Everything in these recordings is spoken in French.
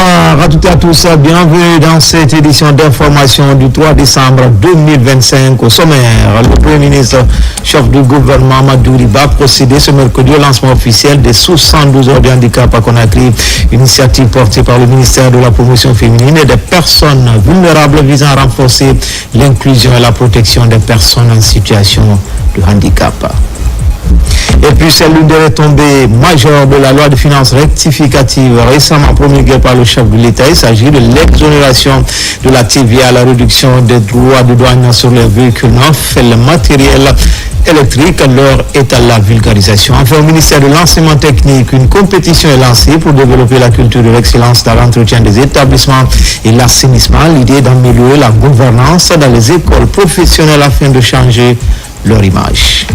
Bonsoir à toutes et à tous, bienvenue dans cette édition d'information du 3 décembre 2025. Au sommaire, le Premier ministre, chef du gouvernement Amadou Riba, a procédé ce mercredi au lancement officiel des 72 heures de handicap à Conakry, initiative portée par le ministère de la promotion féminine et des personnes vulnérables visant à renforcer l'inclusion et la protection des personnes en situation de handicap. Et puis c'est l'une des retombées majeures de la loi de finances rectificative récemment promulguée par le chef de l'État. Il s'agit de l'exonération de la TVA, la réduction des droits de douane sur les véhicules neufs et le matériel électrique. L'heure est à la vulgarisation. Enfin, au ministère de l'enseignement technique, une compétition est lancée pour développer la culture de l'excellence dans l'entretien des établissements et l'assainissement. L'idée est d'améliorer la gouvernance dans les écoles professionnelles afin de changer leur image.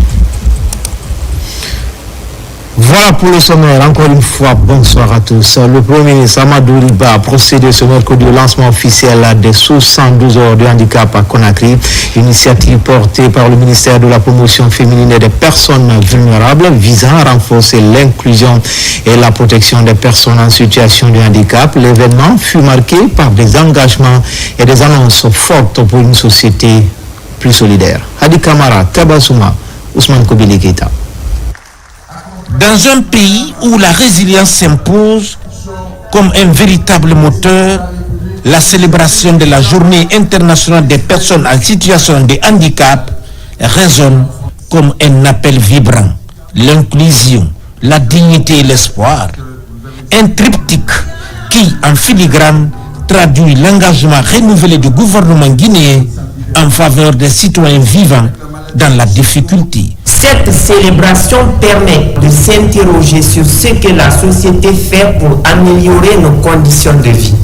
Voilà pour le sommaire. Encore une fois, bonsoir à tous. Le Premier ministre Amadou Riba a procédé ce mercredi au lancement officiel des 72 heures de handicap à Conakry, initiative portée par le ministère de la promotion féminine et des personnes vulnérables visant à renforcer l'inclusion et la protection des personnes en situation de handicap. L'événement fut marqué par des engagements et des annonces fortes pour une société plus solidaire. Hadi Kamara, Tabasouma, Ousmane Kobile Keita. Dans un pays où la résilience s'impose comme un véritable moteur, la célébration de la Journée internationale des personnes en situation de handicap résonne comme un appel vibrant. L'inclusion, la dignité et l'espoir. Un triptyque qui, en filigrane, traduit l'engagement renouvelé du gouvernement guinéen en faveur des citoyens vivants dans la difficulté. Cette célébration permet de s'interroger sur ce que la société fait pour améliorer nos conditions de vie.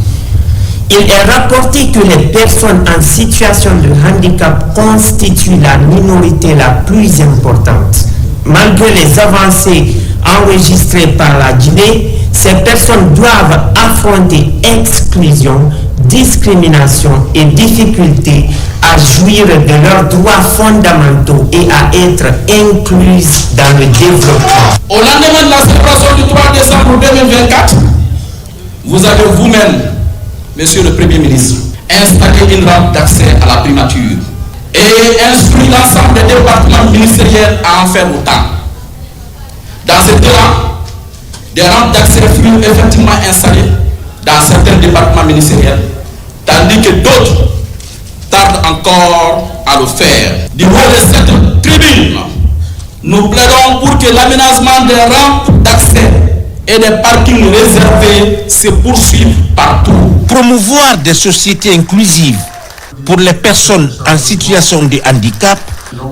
Il est rapporté que les personnes en situation de handicap constituent la minorité la plus importante. Malgré les avancées enregistrées par la Guinée, ces personnes doivent affronter exclusion, discrimination et difficultés à jouir de leurs droits fondamentaux et à être incluses dans le développement. Au lendemain de la célébration du 3 décembre 2024, vous avez vous-même, Monsieur le Premier ministre, installé une rampe d'accès à la primature et instruit l'ensemble des départements ministériels à en faire autant. Dans ce cas, des rampes d'accès furent effectivement installées dans certains départements ministériels, tandis que d'autres tardent encore à le faire. Du haut de cette tribune, nous plaidons pour que l'aménagement des rampes d'accès et des parkings réservés se poursuivent partout. Promouvoir des sociétés inclusives pour les personnes en situation de handicap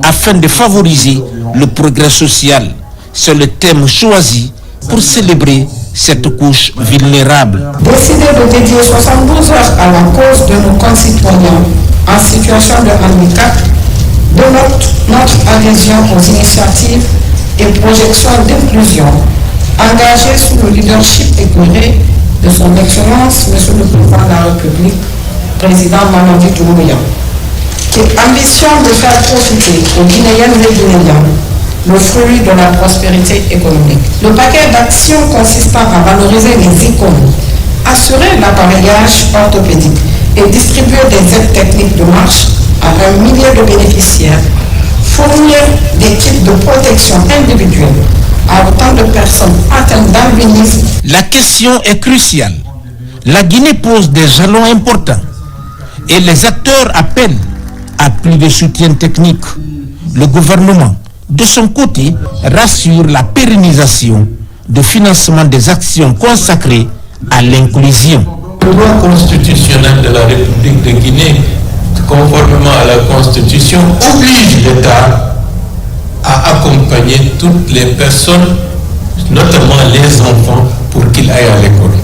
afin de favoriser le progrès social. C'est le thème choisi pour célébrer cette couche vulnérable. Décider de dédier 72 heures à la cause de nos concitoyens en situation de handicap démontre notre adhésion aux initiatives et projections d'inclusion engagées sous le leadership éclairé de son Excellence, Monsieur le Président de la République, Président Mamadi Doumbouya, qui ambitionne de faire profiter aux Guinéennes et Guinéens le fruit de la prospérité économique. Le paquet d'actions consistant à valoriser les icônes, assurer l'appareillage orthopédique et distribuer des aides techniques de marche à 1 millier de bénéficiaires, fournir des kits de protection individuelle à autant de personnes atteintes d'albinisme. La question est cruciale. La Guinée pose des jalons importants et les acteurs appellent à plus de soutien technique. Le gouvernement, de son côté, rassure la pérennisation de financement des actions consacrées à l'inclusion. Le droit constitutionnel de la République de Guinée, conformément à la Constitution, oblige l'État à accompagner toutes les personnes, notamment les enfants, pour qu'ils aillent à l'école.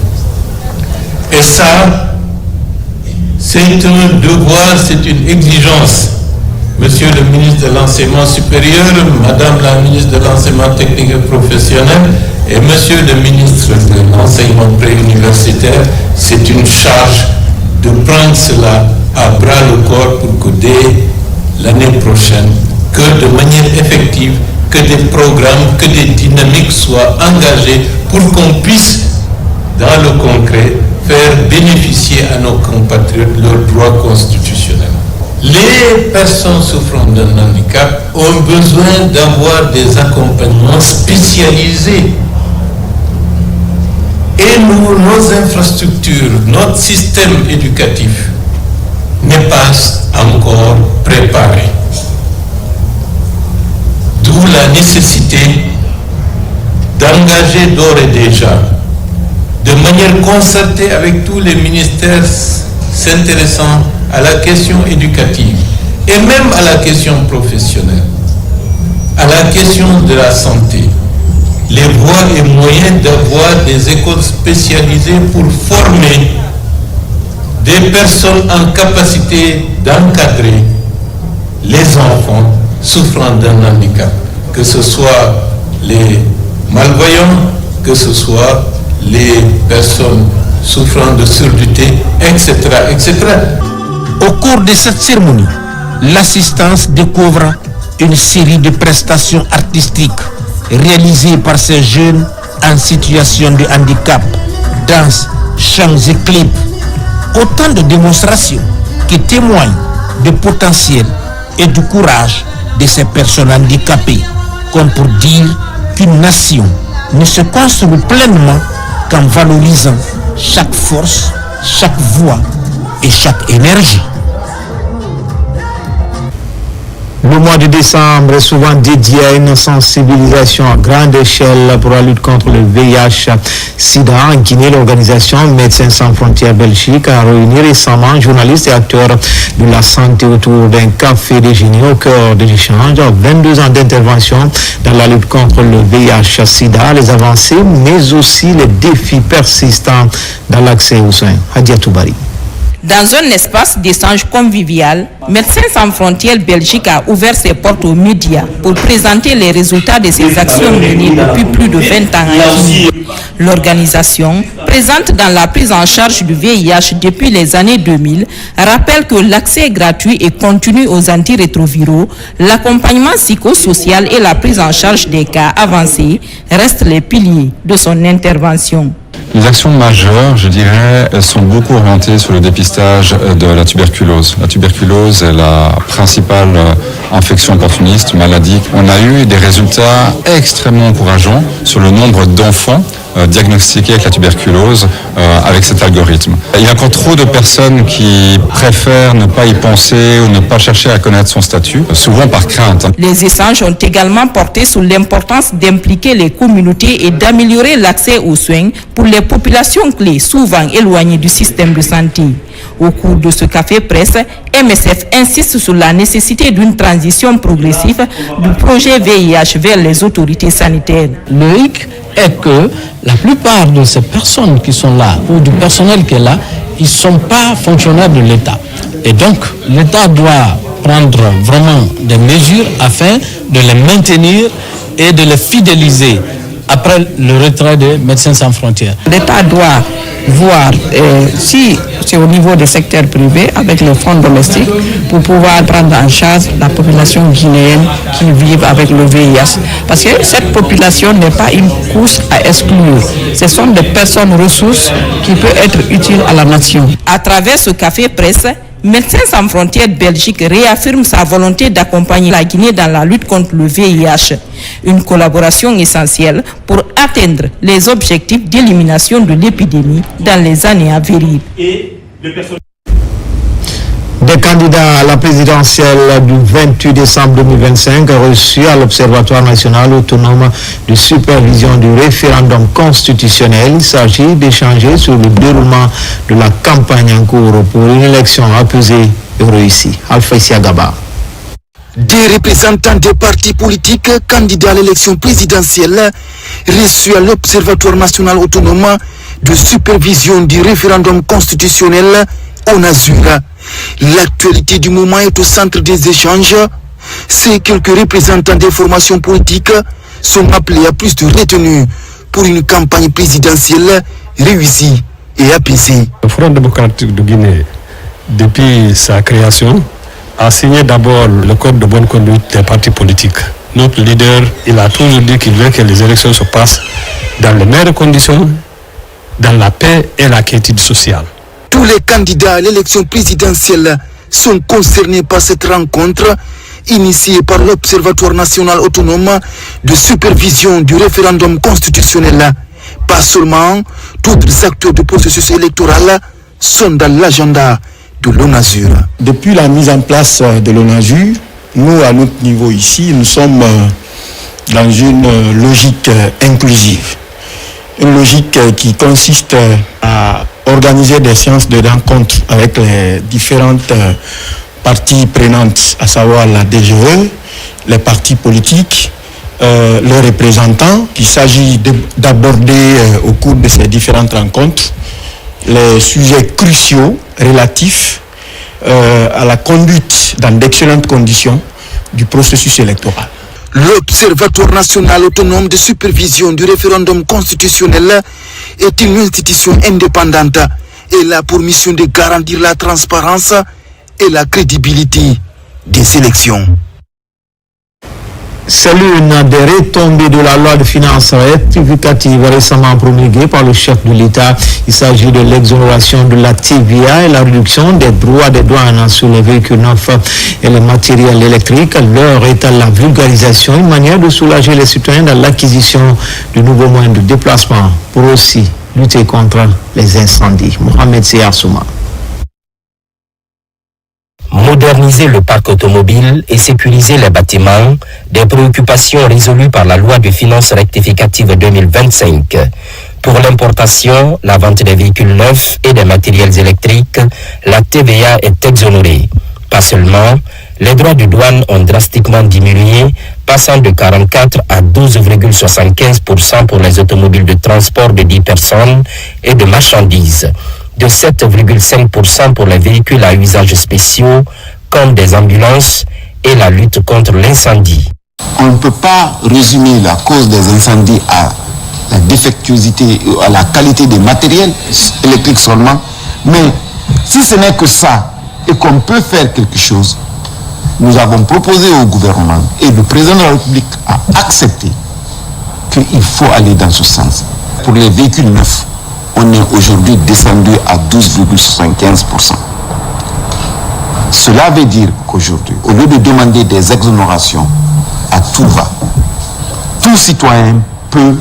Et ça, c'est un devoir, c'est une exigence. Monsieur le ministre de l'Enseignement supérieur, Madame la ministre de l'Enseignement technique et professionnel et Monsieur le ministre de l'Enseignement préuniversitaire, c'est une charge de prendre cela à bras le corps pour que dès l'année prochaine, que de manière effective, que des programmes, que des dynamiques soient engagées pour qu'on puisse, dans le concret, faire bénéficier à nos compatriotes leurs droits constitutionnels. Les personnes souffrant d'un handicap ont besoin d'avoir des accompagnements spécialisés. Et nous, nos infrastructures, notre système éducatif n'est pas encore préparé. D'où la nécessité d'engager d'ores et déjà, de manière concertée avec tous les ministères s'intéressant à la question éducative et même à la question professionnelle, à la question de la santé, les voies et moyens d'avoir des écoles spécialisées pour former des personnes en capacité d'encadrer les enfants souffrant d'un handicap, que ce soit les malvoyants, que ce soit les personnes souffrant de surdité, etc., etc. Au cours de cette cérémonie, l'assistance découvre une série de prestations artistiques réalisées par ces jeunes en situation de handicap, danse, chants et clips. Autant de démonstrations qui témoignent du potentiel et du courage de ces personnes handicapées, comme pour dire qu'une nation ne se construit pleinement qu'en valorisant chaque force, chaque voix et chaque énergie. Le mois de décembre est souvent dédié à une sensibilisation à grande échelle pour la lutte contre le VIH-Sida. En Guinée, l'organisation Médecins sans frontières Belgique a réuni récemment journalistes et acteurs de la santé autour d'un café déjeuner au cœur de l'échange. 22 ans d'intervention dans la lutte contre le VIH-Sida, les avancées, mais aussi les défis persistants dans l'accès aux soins. Hadia Toubari. Dans un espace d'échange convivial, Médecins sans frontières Belgique a ouvert ses portes aux médias pour présenter les résultats de ses actions menées depuis plus de 20 ans en Guinée. L'organisation, présente dans la prise en charge du VIH depuis les années 2000, rappelle que l'accès gratuit et continu aux antirétroviraux, l'accompagnement psychosocial et la prise en charge des cas avancés restent les piliers de son intervention. Les actions majeures, je dirais, elles sont beaucoup orientées sur le dépistage de la tuberculose. La tuberculose est la principale infection opportuniste, maladie. On a eu des résultats extrêmement encourageants sur le nombre d'enfants diagnostiqués avec la tuberculose avec cet algorithme. Il y a encore trop de personnes qui préfèrent ne pas y penser ou ne pas chercher à connaître son statut, souvent par crainte. Les échanges ont également porté sur l'importance d'impliquer les communautés et d'améliorer l'accès aux soins pour les populations clés, souvent éloignées du système de santé. Au cours de ce café presse, MSF insiste sur la nécessité d'une transition progressive du projet VIH vers les autorités sanitaires. Le hic est que la plupart de ces personnes qui sont là, ou du personnel qui est là, ils ne sont pas fonctionnaires de l'État. Et donc, l'État doit prendre vraiment des mesures afin de les maintenir et de les fidéliser après le retrait des Médecins sans frontières. L'État doit voir si c'est au niveau des secteurs privés avec les fonds domestiques pour pouvoir prendre en charge la population guinéenne qui vit avec le VIH. Parce que cette population n'est pas une couche à exclure. Ce sont des personnes ressources qui peuvent être utiles à la nation. À travers ce café presse, Médecins sans frontières Belgique réaffirme sa volonté d'accompagner la Guinée dans la lutte contre le VIH. Une collaboration essentielle pour atteindre les objectifs d'élimination de l'épidémie dans les années à venir. Des candidats à la présidentielle du 28 décembre 2025 reçus à l'Observatoire national autonome de supervision du référendum constitutionnel. Il s'agit d'échanger sur le déroulement de la campagne en cours pour une élection apaisée et réussie. Alpha Isiagaba. Des représentants des partis politiques candidats à l'élection présidentielle reçus à l'Observatoire national autonome de supervision du référendum constitutionnel ONASUR. L'actualité du moment est au centre des échanges. Ces quelques représentants des formations politiques sont appelés à plus de retenue pour une campagne présidentielle réussie et apaisée. Le Front démocratique de Guinée, depuis sa création, a signé d'abord le code de bonne conduite des partis politiques. Notre leader, il a toujours dit qu'il veut que les élections se passent dans les meilleures conditions dans la paix et la quiétude sociale. Tous les candidats à l'élection présidentielle sont concernés par cette rencontre initiée par l'Observatoire national autonome de supervision du référendum constitutionnel. Pas seulement, tous les acteurs du processus électoral sont dans l'agenda de l'ONASUR. Depuis la mise en place de l'ONASUR, nous, à notre niveau ici, nous sommes dans une logique inclusive. Une logique qui consiste à organiser des séances de rencontres avec les différentes parties prenantes, à savoir la DGE, les partis politiques, leurs représentants, qu'il s'agit d'aborder au cours de ces différentes rencontres les sujets cruciaux relatifs à la conduite dans d'excellentes conditions du processus électoral. L'Observatoire national autonome de supervision du référendum constitutionnel est une institution indépendante et là pour mission de garantir la transparence et la crédibilité des élections. C'est l'une des retombées de la loi de finances rectificative récemment promulguée par le chef de l'État. Il s'agit de l'exonération de la TVA et la réduction des droits de douane sur les véhicules neufs et le matériel électrique. L'heure est à la vulgarisation, une manière de soulager les citoyens dans l'acquisition de nouveaux moyens de déplacement pour aussi lutter contre les incendies. Mohamed Seyassouma. Moderniser le parc automobile et sécuriser les bâtiments, des préoccupations résolues par la loi de finances rectificative 2025. Pour l'importation, la vente des véhicules neufs et des matériels électriques, la TVA est exonérée. Pas seulement, les droits de douane ont drastiquement diminué, passant de 44 à 12,75% pour les automobiles de transport de 10 personnes et de marchandises, de 7,5% pour les véhicules à usage spéciaux, comme des ambulances, et la lutte contre l'incendie. On ne peut pas résumer la cause des incendies à la défectuosité, à la qualité des matériels électriques seulement, mais si ce n'est que ça, et qu'on peut faire quelque chose, nous avons proposé au gouvernement, et le président de la République a accepté qu'il faut aller dans ce sens. Pour les véhicules neufs, on est aujourd'hui descendu à 12,75%. Cela veut dire qu'aujourd'hui, au lieu de demander des exonérations à tout va, tout citoyen peut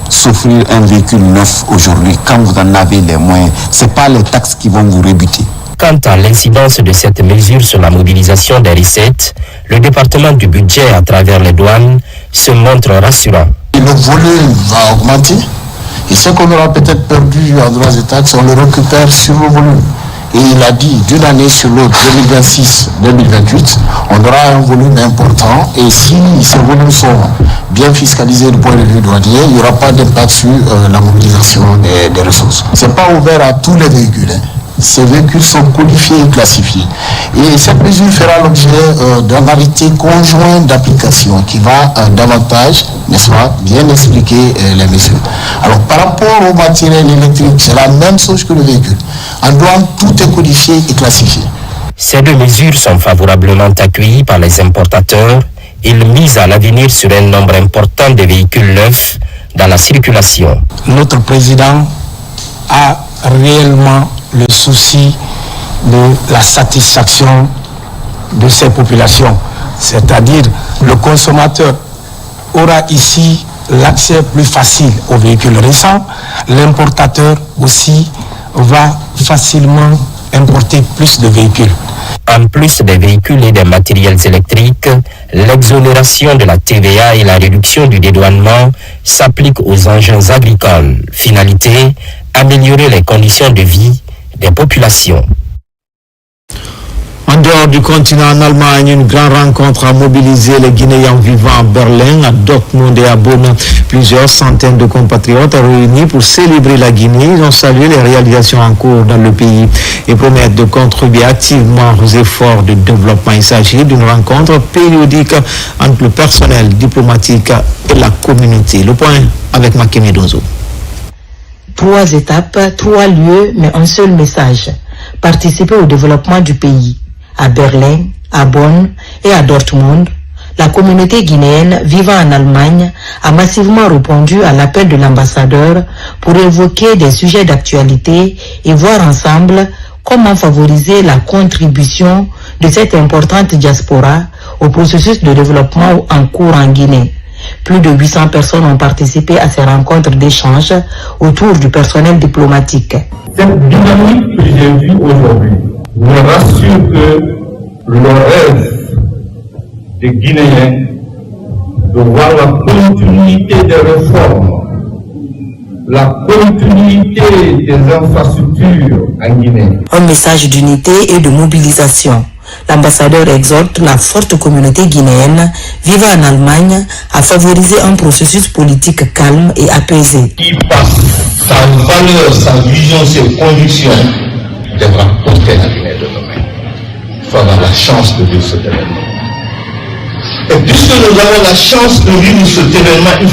s'offrir un véhicule neuf aujourd'hui quand vous en avez les moyens. Ce n'est pas les taxes qui vont vous rebuter. Quant à l'incidence de cette mesure sur la mobilisation des recettes, le département du budget à travers les douanes se montre rassurant. Le volume va augmenter. Et ce qu'on aura peut-être perdu en droits et taxes, on le récupère sur le volume. Et il a dit, d'une année sur l'autre, 2026-2028, on aura un volume important. Et si ces volumes sont bien fiscalisés du point de vue douanier, il n'y aura pas d'impact sur la mobilisation des ressources. Ce n'est pas ouvert à tous les véhicules. Ces véhicules sont codifiés et classifiés. Et cette mesure fera l'objet d'un arrêté conjoint d'application qui va davantage, n'est-ce pas, bien expliquer les mesures. Alors par rapport au matériel électrique, c'est la même chose que le véhicule. En douane, tout est codifié et classifié. Ces deux mesures sont favorablement accueillies par les importateurs. Ils misent à l'avenir sur un nombre important de véhicules neufs dans la circulation. Notre président a réellement le souci de la satisfaction de ces populations. C'est-à-dire le consommateur aura ici l'accès plus facile aux véhicules récents. L'importateur aussi va facilement importer plus de véhicules. En plus des véhicules et des matériels électriques, l'exonération de la TVA et la réduction du dédouanement s'appliquent aux engins agricoles. Finalité, améliorer les conditions de vie des populations. En dehors du continent, en Allemagne, une grande rencontre a mobilisé les Guinéens vivant à Berlin, à Dortmund et à Bonn. Plusieurs centaines de compatriotes réunis pour célébrer la Guinée. Ils ont salué les réalisations en cours dans le pays et promettent de contribuer activement aux efforts de développement. Il s'agit d'une rencontre périodique entre le personnel diplomatique et la communauté. Le point avec Makeme Donzo. 3 étapes, 3 lieux, mais un seul message. Participer au développement du pays. À Berlin, à Bonn et à Dortmund, La communauté guinéenne vivant en Allemagne a massivement répondu à l'appel de l'ambassadeur pour évoquer des sujets d'actualité et voir ensemble comment favoriser la contribution de cette importante diaspora au processus de développement en cours en Guinée. Plus de 800 personnes ont participé à ces rencontres d'échange autour du personnel diplomatique. Cette dynamique que j'ai vue aujourd'hui me rassure que le rêve des Guinéens de voir la continuité des réformes, la continuité des infrastructures en Guinée. Un message d'unité et de mobilisation. L'ambassadeur exhorte la forte communauté guinéenne vivant en Allemagne à favoriser un processus politique calme et apaisé. Qui passe sa valeur, sa vision, ses convictions, devra porter la Guinée de demain. Il faut avoir la chance de vivre cet événement. Et puisque nous avons la chance de vivre cet événement, il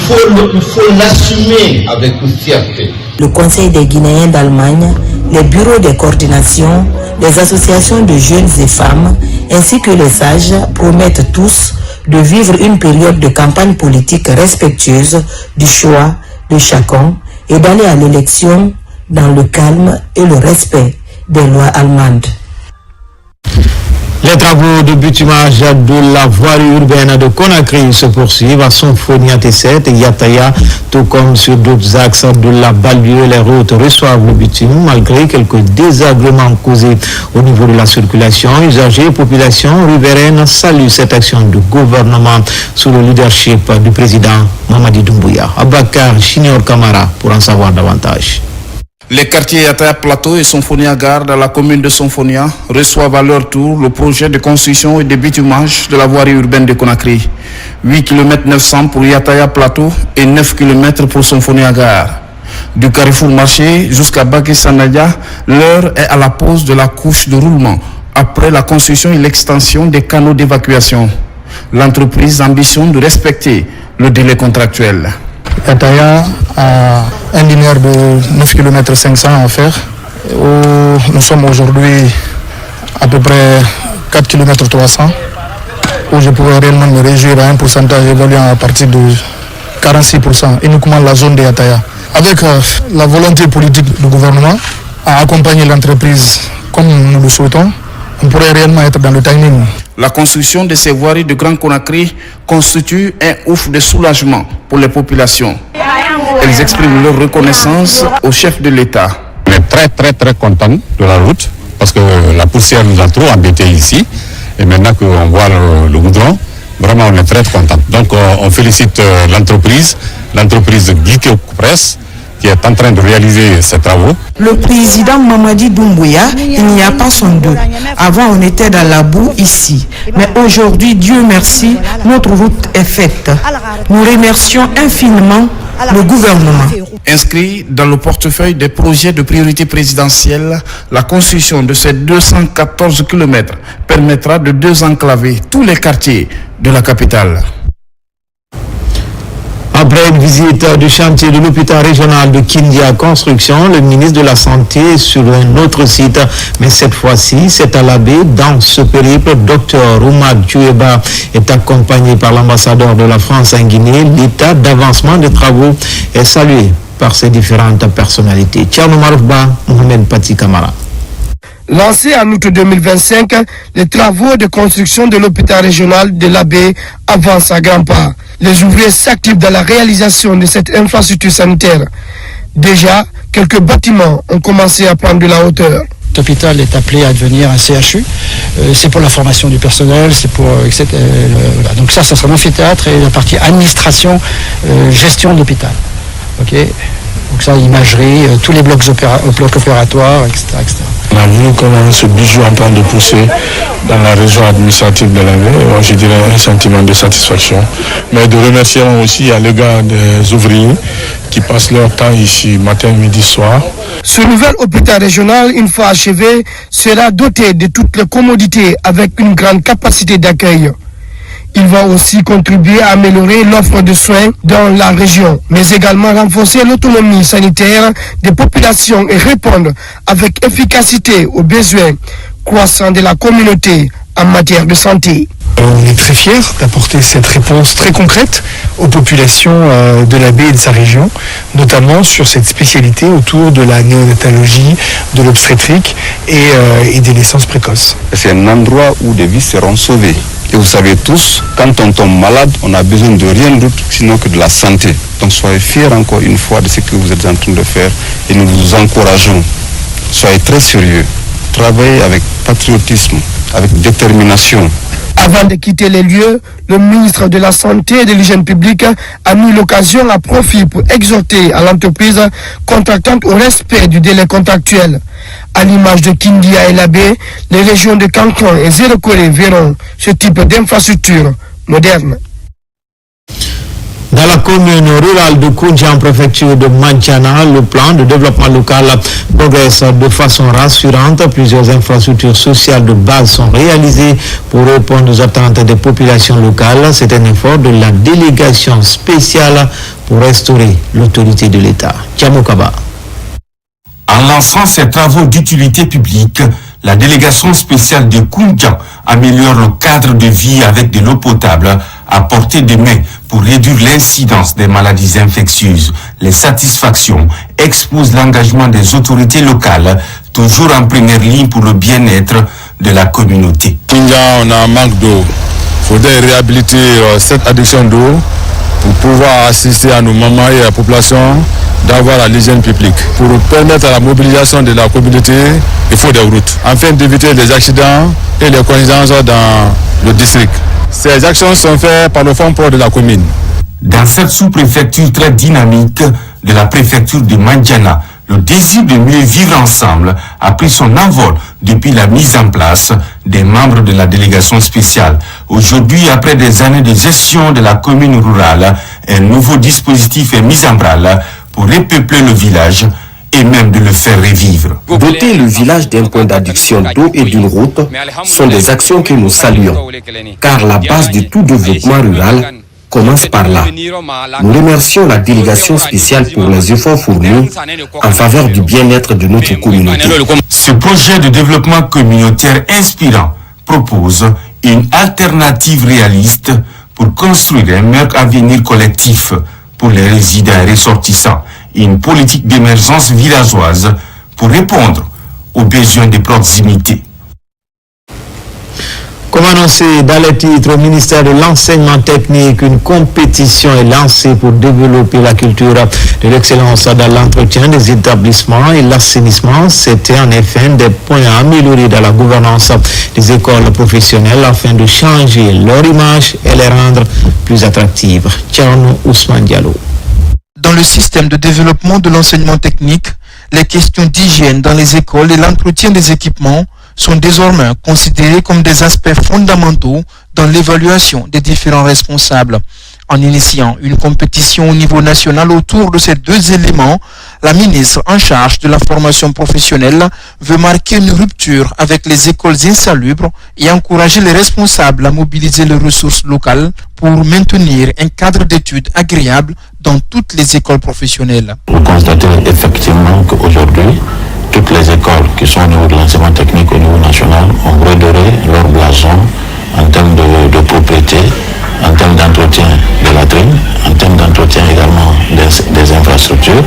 faut l'assumer avec fierté. Le Conseil des Guinéens d'Allemagne, les bureaux de coordination, les associations de jeunes et femmes, ainsi que les sages promettent tous de vivre une période de campagne politique respectueuse du choix de chacun et d'aller à l'élection dans le calme et le respect des lois allemandes. Les travaux de bitumage de la voirie urbaine de Conakry se poursuivent à Sonfonia T7 et Yataya, tout comme sur d'autres axes de la banlieue. Les routes reçoivent le bitume malgré quelques désagréments causés au niveau de la circulation. Usagers et population riveraine saluent cette action du gouvernement sous le leadership du président Mamadi Doumbouya. Abakar Junior Kamara pour en savoir davantage. Les quartiers Yataya Plateau et Sonfonia Gare dans la commune de Sonfonia reçoivent à leur tour le projet de construction et de bitumage de la voirie urbaine de Conakry. 8 km 900 pour Yataya Plateau et 9 km pour Sonfonia Gare. Du Carrefour Marché jusqu'à Baké Sanadia, l'heure est à la pose de la couche de roulement après la construction et l'extension des canaux d'évacuation. L'entreprise ambitionne de respecter le délai contractuel. Yataya a un linéaire de 9 km 500 à faire. Nous sommes aujourd'hui à peu près 4 km 300 où je pourrais réellement me réjouir à un pourcentage évoluant à partir de 46%, uniquement la zone de Yataya. Avec la volonté politique du gouvernement à accompagner l'entreprise comme nous le souhaitons, on pourrait réellement être dans le timing. La construction de ces voiries de Grand Conakry constitue un ouf de soulagement pour les populations. Elles expriment leur reconnaissance au chef de l'État. On est très contents de la route parce que la poussière nous a trop embêtés ici. Et maintenant qu'on voit le goudron, vraiment on est très contents. Donc on félicite l'entreprise Guike Press qui est en train de réaliser ces travaux. Le président Mamadi Doumbouya, il n'y a pas son doute. Avant, on était dans la boue ici. Mais aujourd'hui, Dieu merci, notre route est faite. Nous remercions infiniment le gouvernement. Inscrit dans le portefeuille des projets de priorité présidentielle, la construction de ces 214 km permettra de désenclaver tous les quartiers de la capitale. Après une visite du chantier de l'hôpital régional de Kindia Construction, le ministre de la Santé est sur un autre site, mais cette fois-ci, c'est à Labé. Dans ce périple, Dr Oumad Djoueba est accompagné par l'ambassadeur de la France en Guinée. L'état d'avancement des travaux est salué par ces différentes personnalités. Tcherno Maroufba, Mohamed Pati Kamara. Lancé en août 2025, les travaux de construction de l'hôpital régional de l'Abbé avancent à grands pas. Les ouvriers s'activent dans la réalisation de cette infrastructure sanitaire. Déjà, quelques bâtiments ont commencé à prendre de la hauteur. Cet hôpital est appelé à devenir un CHU. C'est pour la formation du personnel, c'est pour etc. Voilà. Donc ça sera l'amphithéâtre et la partie administration, gestion de l'hôpital. Ok. Donc ça, imagerie, tous les blocs opératoires, etc., etc. On a vu comment ce bijou est en train de pousser dans la région administrative de l'Abbé. Moi, je dirais un sentiment de satisfaction. Mais de remerciements aussi à l'égard des ouvriers qui passent leur temps ici, matin, midi, soir. Ce nouvel hôpital régional, une fois achevé, sera doté de toutes les commodités avec une grande capacité d'accueil. Il va aussi contribuer à améliorer l'offre de soins dans la région, mais également renforcer l'autonomie sanitaire des populations et répondre avec efficacité aux besoins croissants de la communauté en matière de santé. On est très fiers d'apporter cette réponse très concrète aux populations de la baie et de sa région, notamment sur cette spécialité autour de la néonatologie, de l'obstétrique et des naissances précoces. C'est un endroit où des vies seront sauvées. Et vous savez tous, quand on tombe malade, on a besoin de rien d'autre sinon que de la santé. Donc soyez fiers encore une fois de ce que vous êtes en train de faire et nous vous encourageons. Soyez très sérieux, travaillez avec patriotisme, avec détermination. Avant de quitter les lieux, le ministre de la Santé et de l'Hygiène publique a mis l'occasion à profit pour exhorter à l'entreprise contractante au respect du délai contractuel. À l'image de Kindia et Labé, les régions de Canton et Zéro-Corée verront ce type d'infrastructure moderne. Dans la commune rurale de Koundja, en préfecture de Mandjana, le plan de développement local progresse de façon rassurante. Plusieurs infrastructures sociales de base sont réalisées pour répondre aux attentes des populations locales. C'est un effort de la délégation spéciale pour restaurer l'autorité de l'État. Tiamokaba. En lançant ces travaux d'utilité publique, la délégation spéciale de Koundja améliore le cadre de vie avec de l'eau potable à portée de main pour réduire l'incidence des maladies infectieuses. Les satisfactions exposent l'engagement des autorités locales, toujours en première ligne pour le bien-être de la communauté. Koundja, on a un manque d'eau. Il faudrait réhabiliter cette adduction d'eau pour pouvoir assister à nos mamans et à la population d'avoir l'hygiène publique. Pour permettre à la mobilisation de la communauté, il faut des routes, afin d'éviter les accidents et les coïncidences dans le district. Ces actions sont faites par le fonds propre de la commune. Dans cette sous-préfecture très dynamique de la préfecture de Mandjana, le désir de mieux vivre ensemble a pris son envol depuis la mise en place des membres de la délégation spéciale. Aujourd'hui, après des années de gestion de la commune rurale, un nouveau dispositif est mis en branle pour repeupler le village et même de le faire revivre. Doter le village d'un point d'adduction d'eau et d'une route sont des actions que nous saluons, car la base de tout développement rural commence par là. Nous remercions la délégation spéciale pour les efforts fournis en faveur du bien-être de notre communauté. Ce projet de développement communautaire inspirant propose une alternative réaliste pour construire un meilleur avenir collectif pour les résidents et ressortissants, une politique d'émergence villageoise pour répondre aux besoins de proximité. Comme annoncé dans les titres au ministère de l'Enseignement technique, une compétition est lancée pour développer la culture de l'excellence dans l'entretien des établissements et l'assainissement. C'était en effet un des points à améliorer dans la gouvernance des écoles professionnelles afin de changer leur image et les rendre plus attractives. Tcherno Ousmane Diallo. Dans le système de développement de l'enseignement technique, les questions d'hygiène dans les écoles et l'entretien des équipements sont désormais considérés comme des aspects fondamentaux dans l'évaluation des différents responsables. En initiant une compétition au niveau national autour de ces deux éléments, la ministre en charge de la formation professionnelle veut marquer une rupture avec les écoles insalubres et encourager les responsables à mobiliser les ressources locales pour maintenir un cadre d'études agréable dans toutes les écoles professionnelles. Vous constatez effectivement qu'aujourd'hui, toutes les écoles qui sont au niveau de l'enseignement technique au niveau national ont redoré leur blason en termes de propriété, en termes d'entretien des latrines, en termes d'entretien également des infrastructures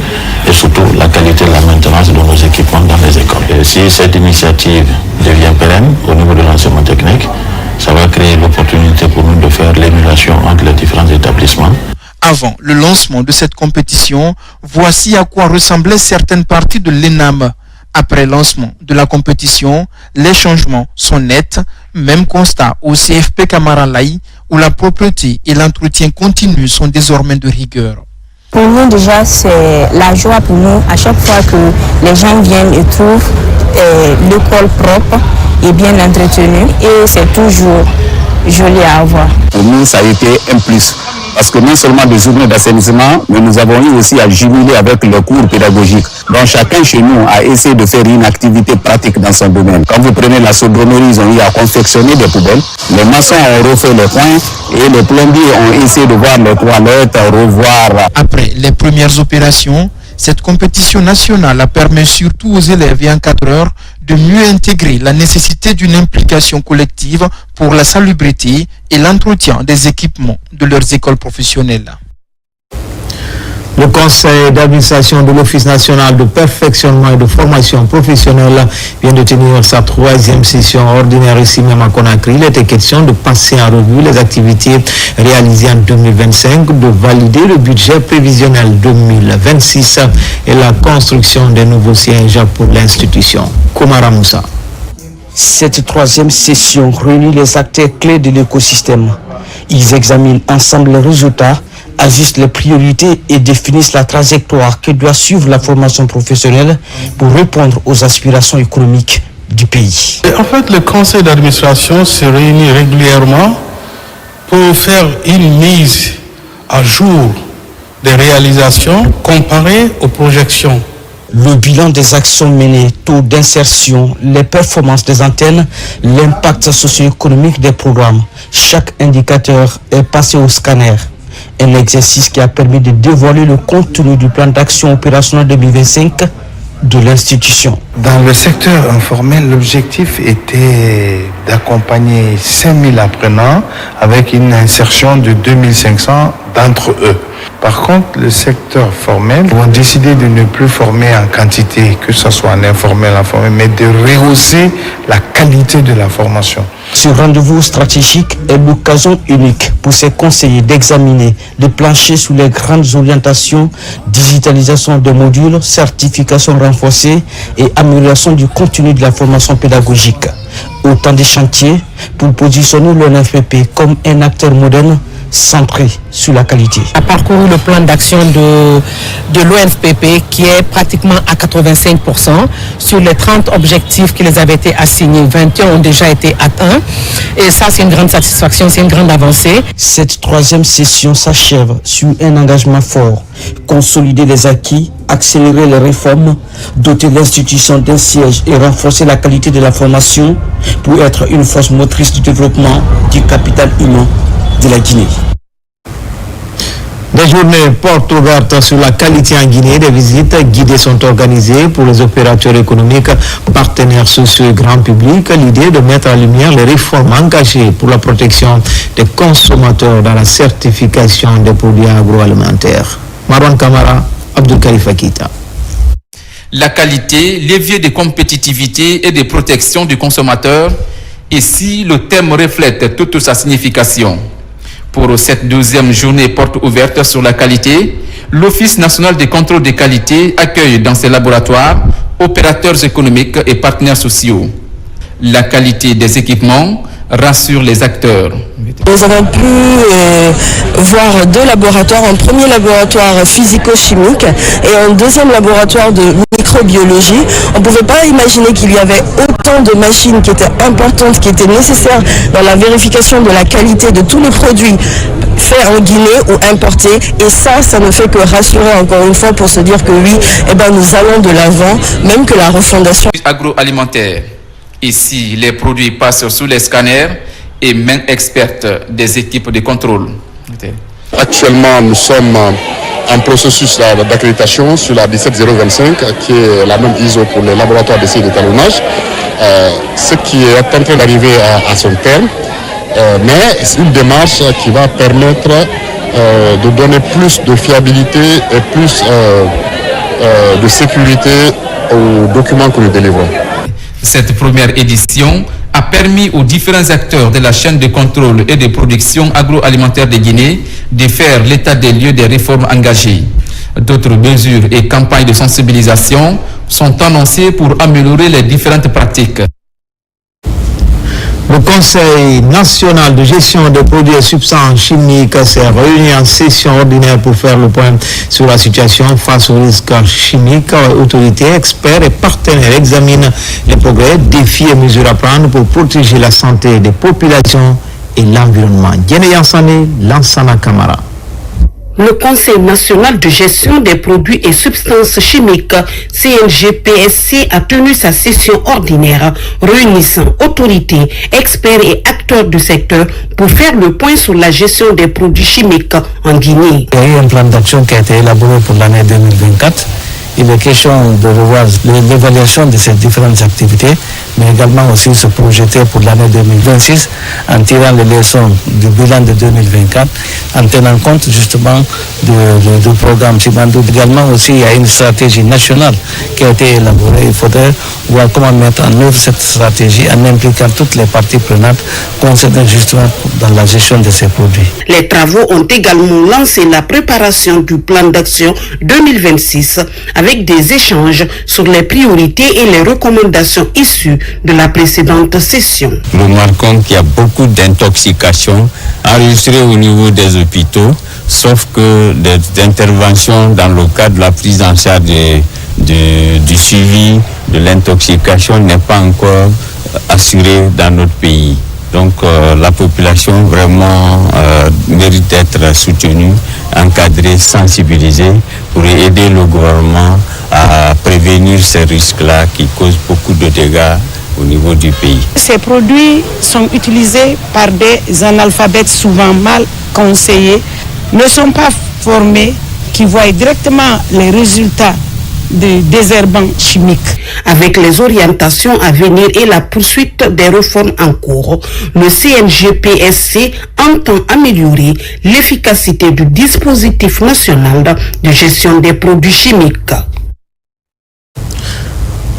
et surtout la qualité de la maintenance de nos équipements dans les écoles. Et si cette initiative devient pérenne au niveau de l'enseignement technique, ça va créer l'opportunité pour nous de faire l'émulation entre les différents établissements. Avant le lancement de cette compétition, voici à quoi ressemblaient certaines parties de l'ENAM. Après lancement de la compétition, les changements sont nets. Même constat au CFP Kamaralaï, où la propreté et l'entretien continu sont désormais de rigueur. Pour nous déjà, c'est la joie pour nous à chaque fois que les gens viennent et trouvent l'école propre et bien entretenue. Et c'est toujours joli à avoir. Pour nous, ça a été un plus. Parce que non seulement des journées d'assainissement, mais nous avons eu aussi à jumeler avec le cours pédagogique. Donc chacun chez nous a essayé de faire une activité pratique dans son domaine. Quand vous prenez la soudrerie, ils ont eu à confectionner des poubelles. Les maçons ont refait les coins et les plombiers ont essayé de voir les toilettes, revoir. Après les premières opérations, cette compétition nationale permet surtout aux élèves et encadreurs de mieux intégrer la nécessité d'une implication collective pour la salubrité et l'entretien des équipements de leurs écoles professionnelles. Le conseil d'administration de l'Office national de perfectionnement et de formation professionnelle vient de tenir sa 3e session ordinaire ici même à Conakry. Il était question de passer en revue les activités réalisées en 2025, de valider le budget prévisionnel 2026 et la construction des nouveaux sièges pour l'institution. Komara Moussa. Cette 3e session réunit les acteurs clés de l'écosystème. Ils examinent ensemble les résultats, ajustent les priorités et définissent la trajectoire que doit suivre la formation professionnelle pour répondre aux aspirations économiques du pays. En fait, le conseil d'administration se réunit régulièrement pour faire une mise à jour des réalisations comparées aux projections. Le bilan des actions menées, taux d'insertion, les performances des antennes, l'impact socio-économique des programmes. Chaque indicateur est passé au scanner. Un exercice qui a permis de dévoiler le contenu du plan d'action opérationnel 2025 de l'institution. Dans le secteur informel, l'objectif était d'accompagner 5000 apprenants avec une insertion de 2500 d'entre eux. Par contre, le secteur formel, on a décidé de ne plus former en quantité, que ce soit en informel, mais de rehausser la qualité de la formation. Ce rendez-vous stratégique est l'occasion unique pour ces conseillers d'examiner, de plancher sur les grandes orientations, digitalisation des modules, certification renforcée et amélioration du contenu de la formation pédagogique. Autant de chantiers pour positionner l'ONFPP comme un acteur moderne centré sur la qualité. A parcouru le plan d'action de l'ONFPP qui est pratiquement à 85%. Sur les 30 objectifs qui les avaient été assignés, 21 ont déjà été atteints. Et ça, c'est une grande satisfaction, c'est une grande avancée. Cette 3e session s'achève sur un engagement fort. Consolider les acquis, accélérer les réformes, doter l'institution d'un siège et renforcer la qualité de la formation pour être une force motrice du développement du capital humain de la Guinée. Des journées portes ouvertes sur la qualité en Guinée. Des visites guidées sont organisées pour les opérateurs économiques, partenaires sociaux et grand public. L'idée de mettre en lumière les réformes engagées pour la protection des consommateurs dans la certification des produits agroalimentaires. Marwan Kamara, Abdul Khalif Akita. La qualité, levier de compétitivité et de protection du consommateur. Ici, le thème reflète toute sa signification. Pour cette 12e journée porte ouverte sur la qualité, l'Office national de contrôle des qualités accueille dans ses laboratoires opérateurs économiques et partenaires sociaux. La qualité des équipements rassure les acteurs. Nous avons pu voir 2 laboratoires, un premier laboratoire physico-chimique et un deuxième laboratoire de microbiologie. On ne pouvait pas imaginer qu'il y avait autant de machines qui étaient importantes, qui étaient nécessaires dans la vérification de la qualité de tous les produits faits en Guinée ou importés. Et ça ne fait que rassurer encore une fois pour se dire que oui, nous allons de l'avant, même que la refondation agroalimentaire. Ici, les produits passent sous les scanners et main experte des équipes de contrôle. Actuellement, nous sommes en processus d'accréditation sur la 17025, qui est la même ISO pour les laboratoires d'essai d'étalonnage, ce qui est en train d'arriver à son terme, mais c'est une démarche qui va permettre de donner plus de fiabilité et plus de sécurité aux documents que nous délivrons. Cette première édition a permis aux différents acteurs de la chaîne de contrôle et de production agroalimentaire de Guinée de faire l'état des lieux des réformes engagées. D'autres mesures et campagnes de sensibilisation sont annoncées pour améliorer les différentes pratiques. Le Conseil national de gestion des produits et substances chimiques s'est réuni en session ordinaire pour faire le point sur la situation face aux risques chimiques. Autorités, experts et partenaires examinent les progrès, défis et mesures à prendre pour protéger la santé des populations et l'environnement. Diene Yansane, Lansana Kamara. Le Conseil national de gestion des produits et substances chimiques, CNGPSC, a tenu sa session ordinaire, réunissant autorités, experts et acteurs du secteur pour faire le point sur la gestion des produits chimiques en Guinée. Il y a eu un plan d'action qui a été élaboré pour l'année 2024 il est question de revoir l'évaluation de ces différentes activités, mais également aussi se projeter pour l'année 2026 en tirant les leçons du bilan de 2024, en tenant compte justement du programme Simandou. Également aussi, il y a une stratégie nationale qui a été élaborée. Il faudrait voir comment mettre en œuvre cette stratégie en impliquant toutes les parties prenantes concernées justement dans la gestion de ces produits. Les travaux ont également lancé la préparation du plan d'action 2026 avec des échanges sur les priorités et les recommandations issues de la précédente session. Nous remarquons qu'il y a beaucoup d'intoxications enregistrées au niveau des hôpitaux, sauf que des interventions dans le cadre de la prise en charge du suivi de l'intoxication n'est pas encore assurée dans notre pays. Donc la population vraiment mérite d'être soutenue, encadrée, sensibilisée pour aider le gouvernement à prévenir ces risques-là qui causent beaucoup de dégâts au niveau du pays. Ces produits sont utilisés par des analphabètes souvent mal conseillés, ne sont pas formés, qui voient directement les résultats de désherbants chimiques. Avec les orientations à venir et la poursuite des réformes en cours, le CNGPSC entend améliorer l'efficacité du dispositif national de gestion des produits chimiques.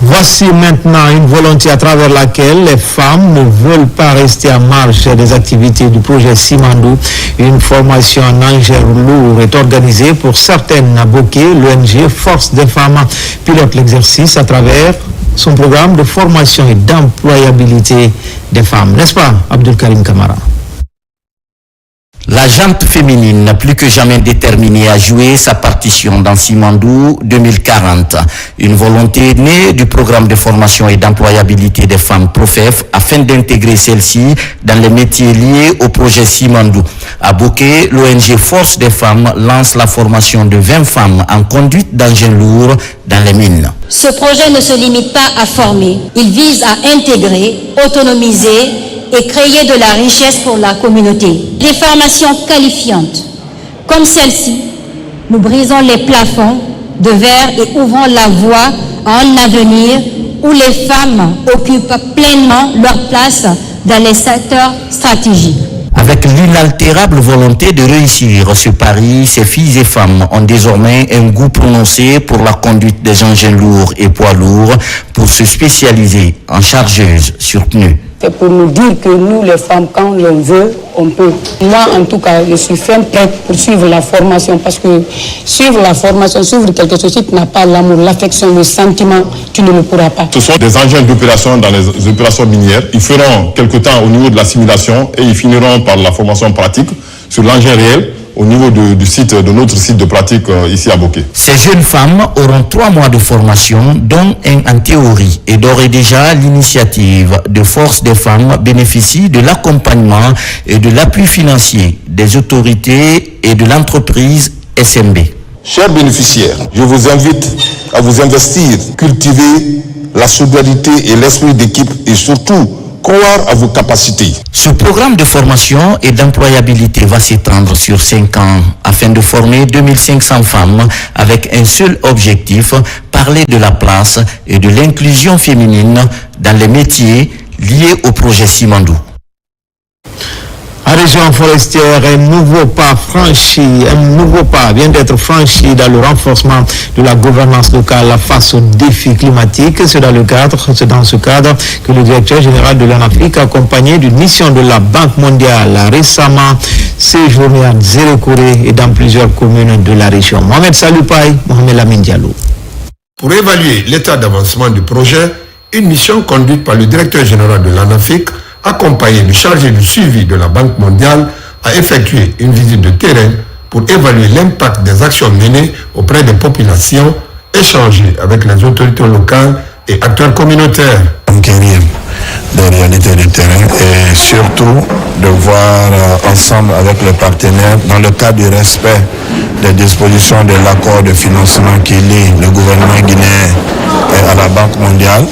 Voici maintenant une volonté à travers laquelle les femmes ne veulent pas rester en marge des activités du projet Simandou. Une formation en engins lourds est organisée pour certaines à Boké. L'ONG Force des femmes pilote l'exercice à travers son programme de formation et d'employabilité des femmes. N'est-ce pas, Abdul Karim Kamara? La jante féminine, plus que jamais déterminée à jouer sa partition dans Simandou 2040. Une volonté née du programme de formation et d'employabilité des femmes PROFEF afin d'intégrer celles-ci dans les métiers liés au projet Simandou. À Boké, l'ONG Force des femmes lance la formation de 20 femmes en conduite d'engins lourds dans les mines. Ce projet ne se limite pas à former, il vise à intégrer, autonomiser et créer de la richesse pour la communauté. Des formations qualifiantes, comme celle-ci, nous brisons les plafonds de verre et ouvrons la voie à un avenir où les femmes occupent pleinement leur place dans les secteurs stratégiques. Avec l'inaltérable volonté de réussir ce pari, ces filles et femmes ont désormais un goût prononcé pour la conduite des engins lourds et poids lourds pour se spécialiser en chargeuses sur pneus. C'est pour nous dire que nous, les femmes, quand l'on veut, on peut. Moi, en tout cas, je suis ferme prête pour suivre la formation parce que suivre la formation, suivre quelque chose, si tu n'as pas l'amour, l'affection, le sentiment, tu ne le pourras pas. Ce sont des engins d'opération dans les opérations minières. Ils feront quelque temps au niveau de la simulation et ils finiront par la formation pratique sur l'engin réel au niveau du site, de notre site de pratique ici à Boké. Ces jeunes femmes auront 3 mois de formation, dont un en théorie. Et d'ores et déjà, l'initiative de Force des femmes bénéficie de l'accompagnement et de l'appui financier des autorités et de l'entreprise SMB. Chers bénéficiaires, je vous invite à vous investir, cultiver la solidarité et l'esprit d'équipe et surtout croire à vos capacités. Ce programme de formation et d'employabilité va s'étendre sur 5 ans afin de former 2500 femmes avec un seul objectif, parler de la place et de l'inclusion féminine dans les métiers liés au projet Simandou. À région forestière, un nouveau pas vient d'être franchi dans le renforcement de la gouvernance locale face aux défis climatiques. C'est dans ce cadre que le directeur général de l'ANAFRIC, accompagné d'une mission de la Banque mondiale, a récemment séjourné à Zérekoré et dans plusieurs communes de la région. Mohamed Saloupaï, Mohamed Lamine Diallo. Pour évaluer l'état d'avancement du projet, une mission conduite par le directeur général de l'ANAFRIC, accompagné du chargé du suivi de la Banque mondiale, a effectué une visite de terrain pour évaluer l'impact des actions menées auprès des populations, échanger avec les autorités locales et acteurs communautaires. Des réalités du terrain et surtout de voir ensemble avec les partenaires dans le cadre du respect des dispositions de l'accord de financement qui lie le gouvernement guinéen à la Banque mondiale,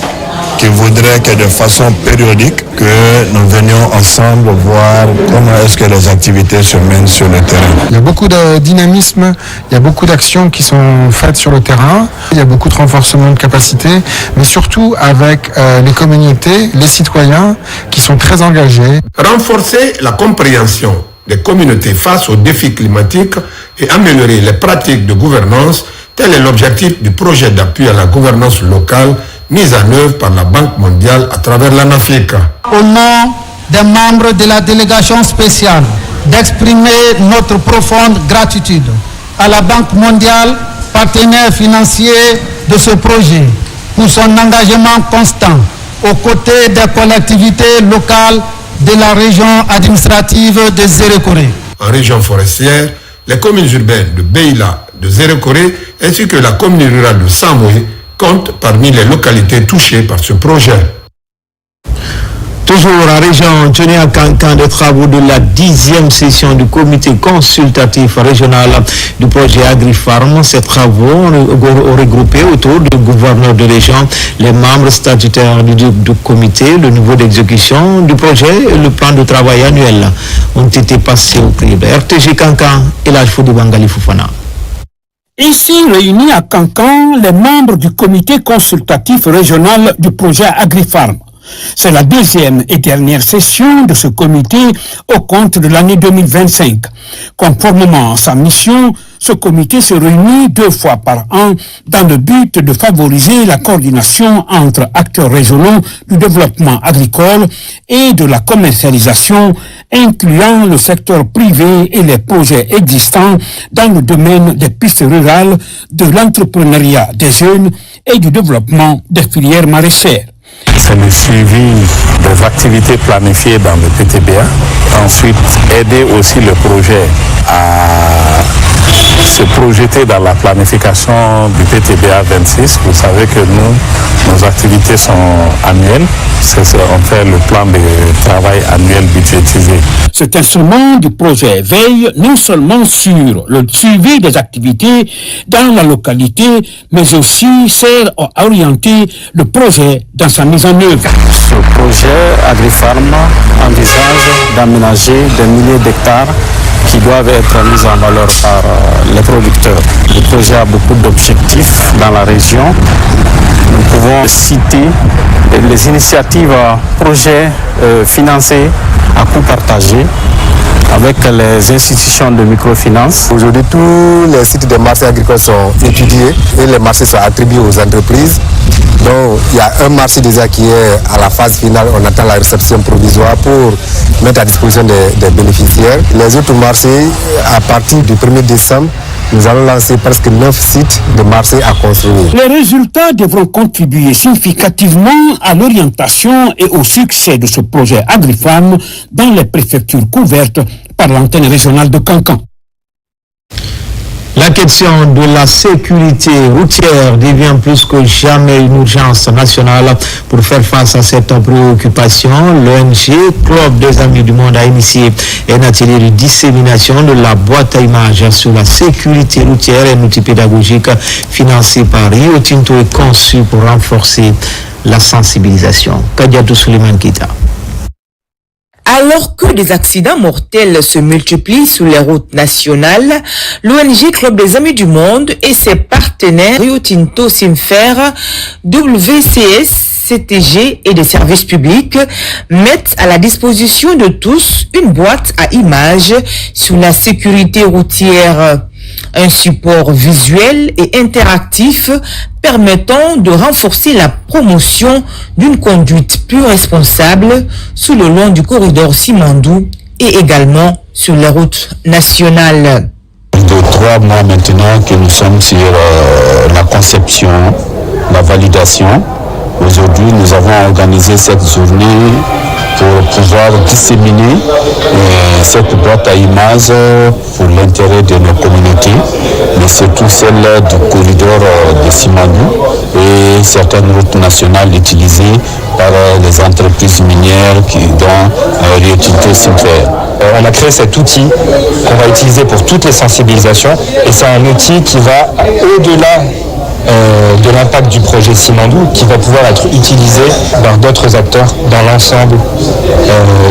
qui voudrait que de façon périodique, que nous venions ensemble voir comment est-ce que les activités se mènent sur le terrain. Il y a beaucoup de dynamisme, il y a beaucoup d'actions qui sont faites sur le terrain, il y a beaucoup de renforcement de capacités, mais surtout avec les communautés, les citoyens qui sont très engagés. Renforcer la compréhension des communautés face aux défis climatiques et améliorer les pratiques de gouvernance, tel est l'objectif du projet d'appui à la gouvernance locale mis en œuvre par la Banque mondiale à travers l'ANAFIC. Au nom des membres de la délégation spéciale, d'exprimer notre profonde gratitude à la Banque mondiale, partenaire financier de ce projet, pour son engagement constant aux côtés des collectivités locales de la région administrative de Zérekoré. En région forestière, les communes urbaines de Beila, de Zérekoré ainsi que la commune rurale de Samoué comptent parmi les localités touchées par ce projet. Toujours en région, tenu à Cancan, des travaux de la 10e session du comité consultatif régional du projet AgriFarm. Ces travaux ont regroupé autour du gouverneur de région les membres statutaires du comité, le niveau d'exécution du projet et le plan de travail annuel ont été passés au crible. RTG Cancan et l'Alfoudi Bangali Foufana. Ici réunis à Cancan, les membres du comité consultatif régional du projet AgriFarm. C'est la deuxième et dernière session de ce comité au compte de l'année 2025. Conformément à sa mission, ce comité se réunit 2 fois par an dans le but de favoriser la coordination entre acteurs régionaux du développement agricole et de la commercialisation, incluant le secteur privé et les projets existants dans le domaine des pistes rurales, de l'entrepreneuriat des jeunes et du développement des filières maraîchères. C'est le suivi des activités planifiées dans le PTBA. Ensuite, aider aussi le projet à se projeter dans la planification du PTBA 26. Vous savez que nos activités sont annuelles. On fait le plan de travail annuel budgétisé. Cet instrument du projet veille non seulement sur le suivi des activités dans la localité, mais aussi sert à orienter le projet dans sa mise en œuvre. Ce projet AgriFarm envisage d'aménager des milliers d'hectares qui doivent être mis en valeur par les producteurs. Le projet a beaucoup d'objectifs dans la région. Nous pouvons citer les initiatives projets financés à coût partagé avec les institutions de microfinance. Aujourd'hui, tous les sites de marchés agricoles sont étudiés et les marchés sont attribués aux entreprises. Donc, il y a un marché déjà qui est à la phase finale. On attend la réception provisoire pour mettre à disposition des bénéficiaires. Les autres marchés, à partir du 1er décembre, nous allons lancer presque 9 sites de marché à construire. Les résultats devront contribuer significativement à l'orientation et au succès de ce projet AgriFarm dans les préfectures couvertes par l'antenne régionale de Cancan. La question de la sécurité routière devient plus que jamais une urgence nationale. Pour faire face à cette préoccupation, l'ONG Club des Amis du Monde a initié un atelier de dissémination de la boîte à images sur la sécurité routière, un outil pédagogique financé par Rio Tinto et conçu pour renforcer la sensibilisation. Kadiatou Suleiman Kita. Alors que des accidents mortels se multiplient sur les routes nationales, l'ONG Club des Amis du Monde et ses partenaires Rio Tinto, Simfer, WCS, CTG et des services publics mettent à la disposition de tous une boîte à images sur la sécurité routière. Un support visuel et interactif permettant de renforcer la promotion d'une conduite plus responsable tout le long du corridor Simandou et également sur les routes nationales. De 3 mois maintenant que nous sommes sur la conception, la validation. Aujourd'hui, nous avons organisé cette journée pour pouvoir disséminer cette boîte à images pour l'intérêt de nos communautés, mais surtout celle du corridor de Simandou et certaines routes nationales utilisées par les entreprises minières dont Rio Tinto Simfer. On a créé cet outil qu'on va utiliser pour toutes les sensibilisations et c'est un outil qui va au-delà de l'impact du projet Simandou qui va pouvoir être utilisé par d'autres acteurs dans l'ensemble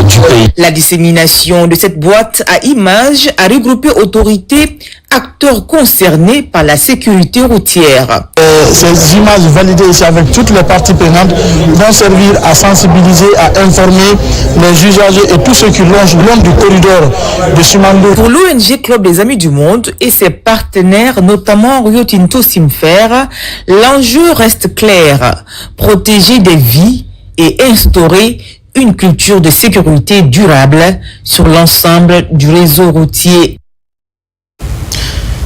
du pays. La dissémination de cette boîte à images a regroupé autorités, acteurs concernés par la sécurité routière. Ces images validées ici avec toutes les parties prenantes vont servir à sensibiliser, à informer les usagers et tous ceux qui longent le long du corridor de Simandou. Pour l'ONG Club des Amis du Monde et ses partenaires, notamment Rio Tinto Simfer, l'enjeu reste clair, protéger des vies et instaurer une culture de sécurité durable sur l'ensemble du réseau routier.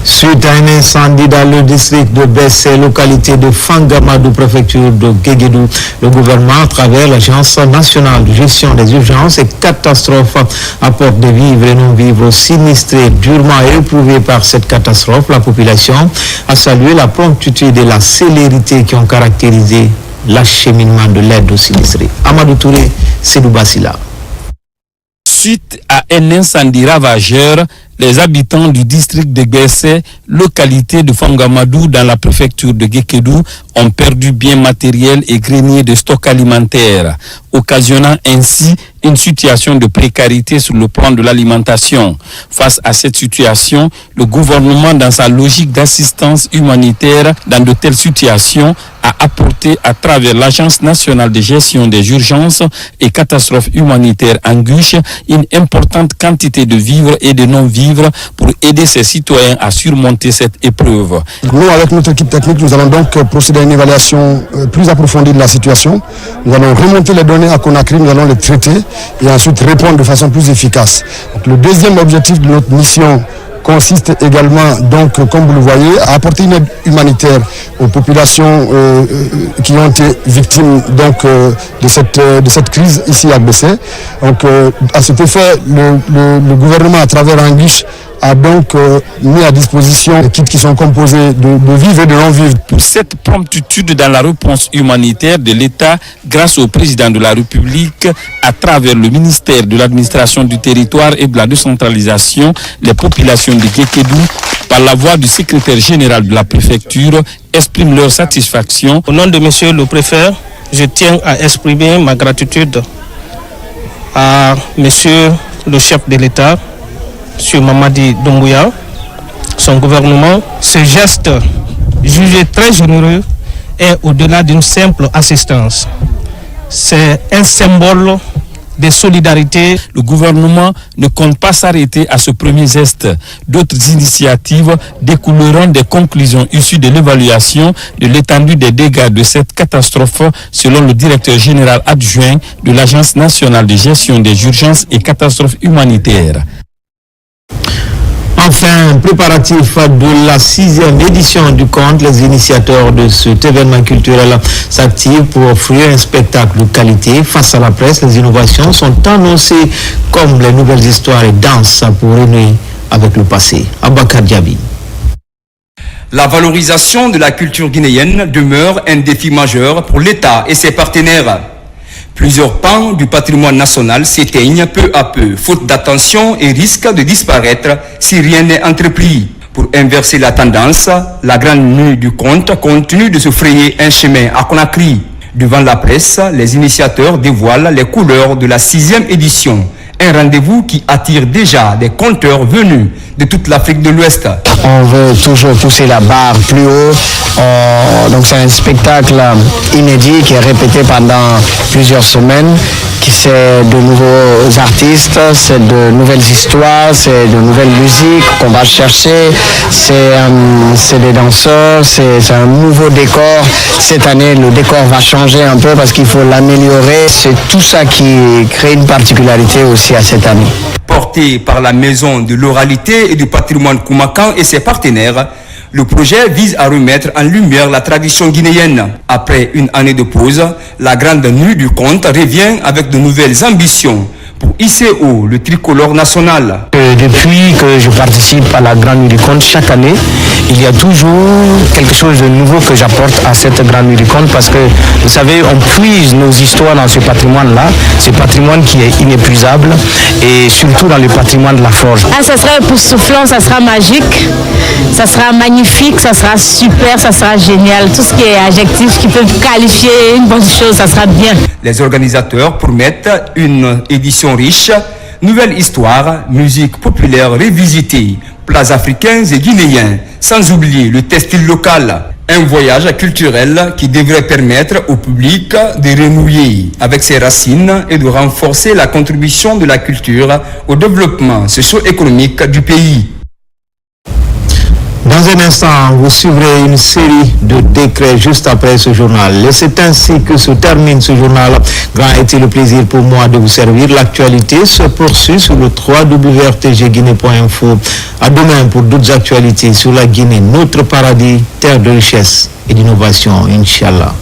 Suite à un incendie dans le district de Bessé, localité de Fangamadou, préfecture de Guéguédou, le gouvernement, à travers l'Agence nationale de gestion des urgences et catastrophes, apporte des vivres et non-vivres sinistrés, durement éprouvés par cette catastrophe. La population a salué la promptitude et la célérité qui ont caractérisé l'acheminement de l'aide aux sinistrés. Amadou Touré, Sédou Bassila. Suite à un incendie ravageur, les habitants du district de Bessé, localité de Fangamadou dans la préfecture de Guékédou, ont perdu biens matériels et greniers de stock alimentaire, occasionnant ainsi une situation de précarité sur le plan de l'alimentation. Face à cette situation, le gouvernement, dans sa logique d'assistance humanitaire dans de telles situations, a apporté à travers l'Agence nationale de gestion des urgences et catastrophes humanitaires ANGUSH une importante quantité de vivres et de non-vivres pour aider ces citoyens à surmonter cette épreuve. Nous, avec notre équipe technique, nous allons donc procéder à une évaluation plus approfondie de la situation. Nous allons remonter les données à Conakry, nous allons les traiter et ensuite répondre de façon plus efficace. Donc, le deuxième objectif de notre mission consiste également, donc, comme vous le voyez, à apporter une aide humanitaire aux populations qui ont été victimes donc, de cette crise ici à Bessé. Donc, à cet effet, le gouvernement, à travers ANGUSH, a donc mis à disposition des kits qui sont composés de vivres et de non-vivres. Pour cette promptitude dans la réponse humanitaire de l'État, grâce au président de la République, à travers le ministère de l'administration du territoire et de la décentralisation, les populations de Guékédou, par la voix du secrétaire général de la préfecture, expriment leur satisfaction. Au nom de monsieur le préfet, je tiens à exprimer ma gratitude à monsieur le chef de l'État, M. Mamadi Doumbouya, son gouvernement. Ce geste, jugé très généreux, est au-delà d'une simple assistance. C'est un symbole de solidarité. Le gouvernement ne compte pas s'arrêter à ce premier geste. D'autres initiatives découleront des conclusions issues de l'évaluation de l'étendue des dégâts de cette catastrophe, selon le directeur général adjoint de l'Agence nationale de gestion des urgences et catastrophes humanitaires. Enfin, préparatif de la 6e édition du conte, les initiateurs de cet événement culturel s'activent pour offrir un spectacle de qualité. Face à la presse, les innovations sont annoncées comme les nouvelles histoires et danses pour renouer avec le passé. Abakar Diaby. La valorisation de la culture guinéenne demeure un défi majeur pour l'État et ses partenaires. Plusieurs pans du patrimoine national s'éteignent peu à peu, faute d'attention et risquent de disparaître si rien n'est entrepris. Pour inverser la tendance, la grande nuit du conte continue de se frayer un chemin à Conakry. Devant la presse, les initiateurs dévoilent les couleurs de la 6e édition. Un rendez-vous qui attire déjà des conteurs venus de toute l'Afrique de l'Ouest. On veut toujours pousser la barre plus haut. Donc c'est un spectacle inédit qui est répété pendant plusieurs semaines. C'est de nouveaux artistes, c'est de nouvelles histoires, c'est de nouvelles musiques qu'on va chercher. C'est des danseurs, c'est un nouveau décor. Cette année, le décor va changer un peu parce qu'il faut l'améliorer. C'est tout ça qui crée une particularité aussi à cette année. Porté par la Maison de l'oralité et du patrimoine Koumakan et ses partenaires, le projet vise à remettre en lumière la tradition guinéenne. Après une année de pause, la grande nuit du conte revient avec de nouvelles ambitions pour hisser haut le tricolore national. Depuis que je participe à la Grande Nuit du Conte, chaque année, il y a toujours quelque chose de nouveau que j'apporte à cette Grande Nuit du Conte parce que, vous savez, on puise nos histoires dans ce patrimoine-là, ce patrimoine qui est inépuisable et surtout dans le patrimoine de la forge. Ça sera époustouflant, ça sera magique, ça sera magnifique, ça sera super, ça sera génial. Tout ce qui est adjectif qui peut qualifier une bonne chose, ça sera bien. Les organisateurs promettent une édition riche, nouvelle histoire, musique populaire revisitée, plats africains et guinéens, sans oublier le textile local. Un voyage culturel qui devrait permettre au public de renouer avec ses racines et de renforcer la contribution de la culture au développement socio-économique du pays. Dans un instant, vous suivrez une série de décrets juste après ce journal. Et c'est ainsi que se termine ce journal. Grand était le plaisir pour moi de vous servir. L'actualité se poursuit sur le www.rtgguinée.info. À demain pour d'autres actualités sur la Guinée, notre paradis, terre de richesse et d'innovation, Inch'Allah.